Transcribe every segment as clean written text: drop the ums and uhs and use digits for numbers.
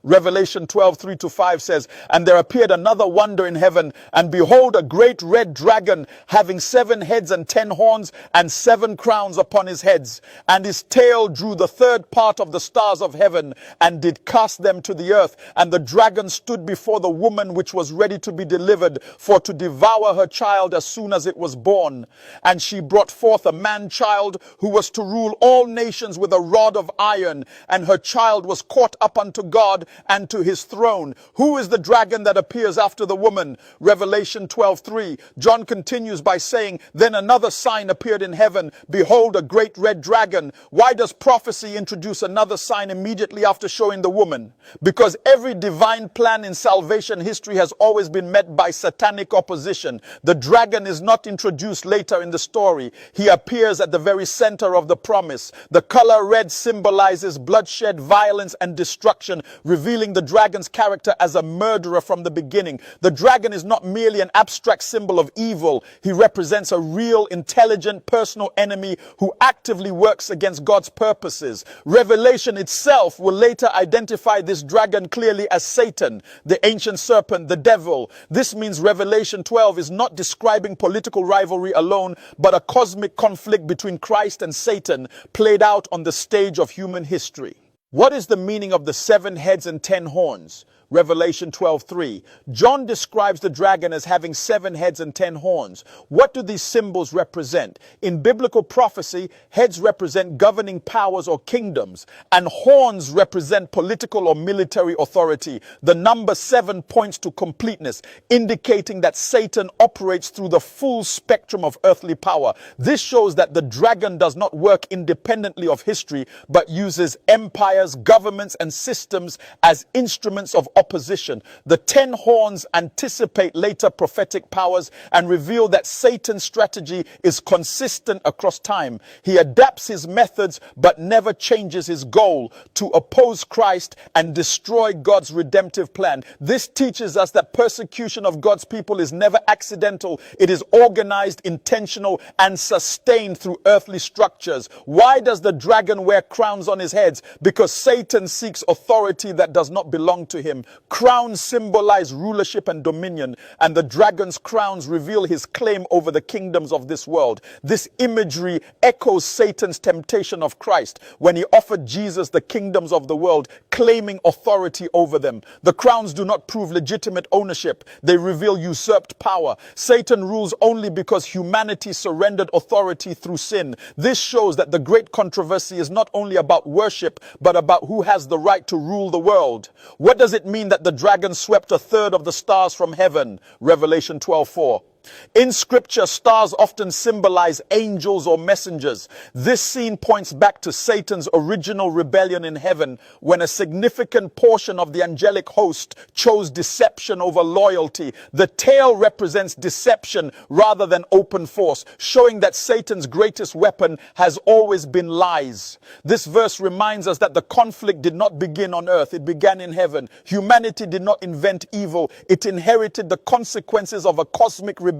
Revelation 12:3-5 says, "And there appeared another wonder in heaven, and behold, a great red dragon, having 7 heads and 10 horns, and 7 crowns upon his heads. And his tail drew the third part of the stars of heaven, and did cast them to the earth. And the dragon stood before the woman which was ready to be delivered, for to devour her child as soon as it was born. And she brought forth a man-child, who was to rule all nations with a rod of iron. And her child was caught up unto God, and to his throne." Who is the dragon that appears after the woman? Revelation 12:3. John continues by saying, "Then another sign appeared in heaven. Behold, a great red dragon." Why does prophecy introduce another sign immediately after showing the woman? Because every divine plan in salvation history has always been met by satanic opposition. The dragon is not introduced later in the story. He appears at the very center of the promise. The color red symbolizes bloodshed, violence, and destruction, revealing the dragon's character as a murderer from the beginning. The dragon is not merely an abstract symbol of evil. He represents a real, intelligent, personal enemy who actively works against God's purposes. Revelation itself will later identify this dragon clearly as Satan, the ancient serpent, the devil. This means Revelation 12 is not describing political rivalry alone, but a cosmic conflict between Christ and Satan played out on the stage of human history. What is the meaning of the 7 heads and 10 horns? Revelation 12:3. John describes the dragon as having 7 heads and 10 horns. What do these symbols represent? In biblical prophecy, heads represent governing powers or kingdoms, and horns represent political or military authority. The number 7 points to completeness, indicating that Satan operates through the full spectrum of earthly power. This shows that the dragon does not work independently of history, but uses empires, governments, and systems as instruments of opposition. The 10 horns anticipate later prophetic powers and reveal that Satan's strategy is consistent across time. He adapts his methods but never changes his goal: to oppose Christ and destroy God's redemptive plan. This teaches us that persecution of God's people is never accidental. It is organized, intentional, and sustained through earthly structures. Why does the dragon wear crowns on his heads? Because Satan seeks authority that does not belong to him. Crowns symbolize rulership and dominion, and the dragon's crowns reveal his claim over the kingdoms of this world. This imagery echoes Satan's temptation of Christ when he offered Jesus the kingdoms of the world, claiming authority over them. The crowns do not prove legitimate ownership. They reveal usurped power. Satan rules only because humanity surrendered authority through sin. This shows that the great controversy is not only about worship, but about who has the right to rule the world. What does it mean that the dragon swept a third of the stars from heaven? Revelation 12:4. In scripture, stars often symbolize angels or messengers. This scene points back to Satan's original rebellion in heaven, when a significant portion of the angelic host chose deception over loyalty. The tail represents deception rather than open force, showing that Satan's greatest weapon has always been lies. This verse reminds us that the conflict did not begin on earth, it began in heaven. Humanity did not invent evil, it inherited the consequences of a cosmic rebellion.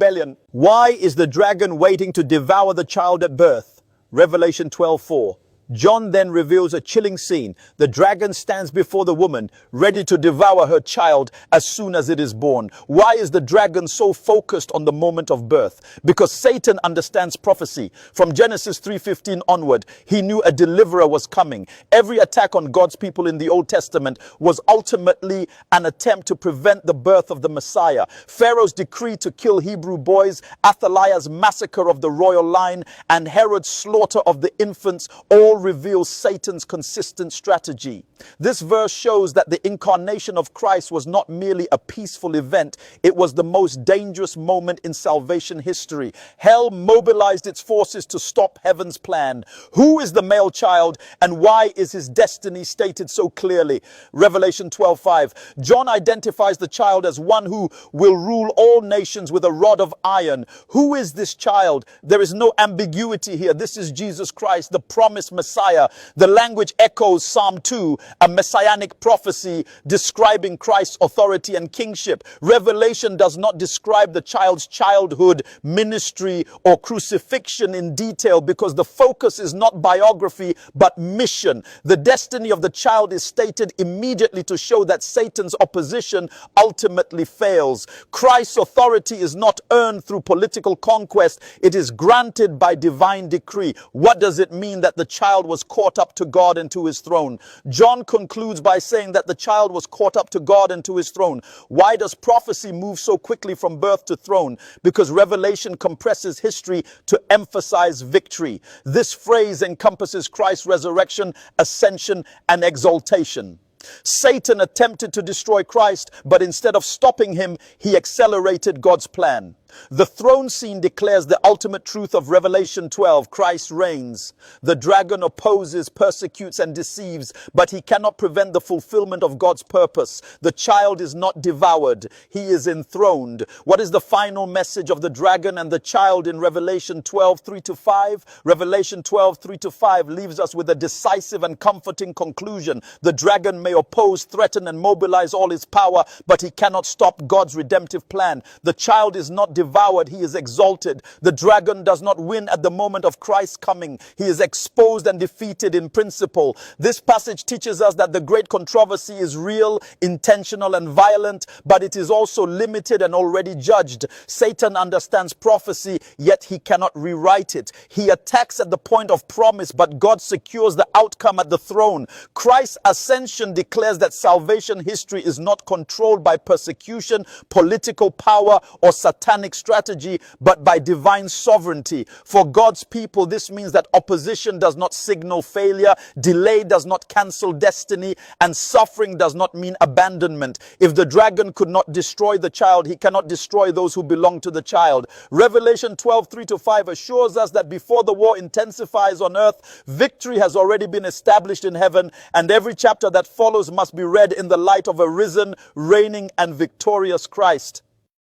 Why is the dragon waiting to devour the child at birth? Revelation 12:4. John then reveals a chilling scene. The dragon stands before the woman, ready to devour her child as soon as it is born. Why is the dragon so focused on the moment of birth? Because Satan understands prophecy. From Genesis 3:15 onward, he knew a deliverer was coming. Every attack on God's people in the Old Testament was ultimately an attempt to prevent the birth of the Messiah. Pharaoh's decree to kill Hebrew boys, Athaliah's massacre of the royal line, and Herod's slaughter of the infants all reveals Satan's consistent strategy. This verse shows that the incarnation of Christ was not merely a peaceful event, it was the most dangerous moment in salvation history. Hell mobilized its forces to stop heaven's plan. Who is the male child, and why is his destiny stated so clearly? Revelation 12:5. John identifies the child as one who will rule all nations with a rod of iron. Who is this child? There is no ambiguity here. This is Jesus Christ, the promised Messiah. Messiah. The language echoes Psalm 2, a messianic prophecy describing Christ's authority and kingship. Revelation does not describe the child's childhood, ministry, or crucifixion in detail because the focus is not biography but mission. The destiny of the child is stated immediately to show that Satan's opposition ultimately fails. Christ's authority is not earned through political conquest. It is granted by divine decree. What does it mean that the child was caught up to God and to his throne? John concludes by saying that the child was caught up to God and to his throne. Why does prophecy move so quickly from birth to throne? Because Revelation compresses history to emphasize victory. This phrase encompasses Christ's resurrection, ascension, and exaltation. Satan attempted to destroy Christ, but instead of stopping him, he accelerated God's plan. The throne scene declares the ultimate truth of Revelation 12. Christ reigns. The dragon opposes, persecutes, and deceives, but he cannot prevent the fulfillment of God's purpose. The child is not devoured. He is enthroned. What is the final message of the dragon and the child in Revelation 12, 3-5? Revelation 12, 3-5 leaves us with a decisive and comforting conclusion. The dragon may oppose, threaten, and mobilize all his power, but he cannot stop God's redemptive plan. The child is not devoured, he is exalted. The dragon does not win at the moment of Christ's coming. He is exposed and defeated in principle. This passage teaches us that the great controversy is real, intentional, and violent, but it is also limited and already judged. Satan understands prophecy, yet he cannot rewrite it. He attacks at the point of promise, but God secures the outcome at the throne. Christ's ascension declares that salvation history is not controlled by persecution, political power, or satanic strategy, but by divine sovereignty. For God's people, this means that opposition does not signal failure, delay does not cancel destiny, and suffering does not mean abandonment. If the dragon could not destroy the child, he cannot destroy those who belong to the child. Revelation 12, 3-5 assures us that before the war intensifies on earth, victory has already been established in heaven, and every chapter that follows must be read in the light of a risen, reigning, and victorious Christ.